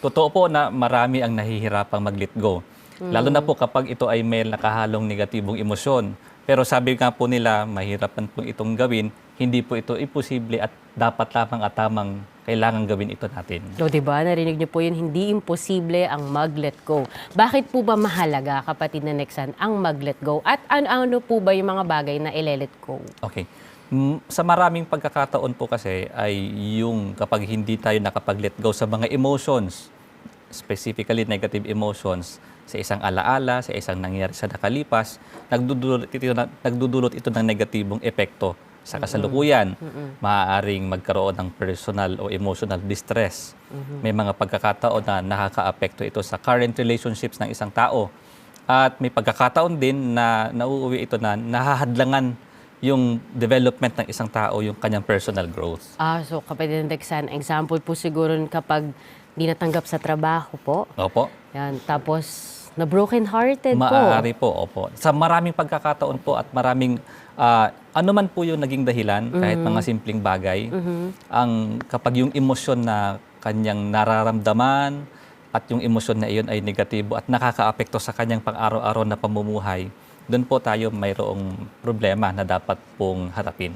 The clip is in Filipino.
Totoo po na marami ang nahihirapang mag-let go. Lalo na po kapag ito ay may nakahalong negatibong emosyon. Pero sabi nga po nila, mahirapan po itong gawin, hindi po ito imposible at dapat lamang at tamang kailangan gawin ito natin. O, diba? Narinig niyo po yun, hindi imposible ang mag-let go. Bakit po ba mahalaga, kapatid na Nexan, ang mag-let go? At ano po ba yung mga bagay na ile-let go? Okay. Sa maraming pagkakataon po kasi ay yung kapag hindi tayo nakapag-let go sa mga emotions, specifically negative emotions, sa isang alaala, sa isang nangyari sa nakalipas, nagdudulot ito ng negatibong epekto sa kasalukuyan. Maaaring magkaroon ng personal o emotional distress. May mga pagkakataon na nakakaapekto ito sa current relationships ng isang tao. At may pagkakataon din na nauuwi ito na nahahadlangan yung development ng isang tao, yung kanyang personal growth. So kapatid na Nexan, example po siguro kapag di natanggap sa trabaho po. Opo. Yan, tapos na broken-hearted po. Maaari po, opo. Sa maraming pagkakataon po at maraming, ano man po yung naging dahilan, kahit mga simpleng bagay, kapag yung emosyon na kanyang nararamdaman at yung emosyon na iyon ay negatibo at nakakaapekto sa kanyang pang-araw-araw na pamumuhay, doon po tayo mayroong problema na dapat pong harapin.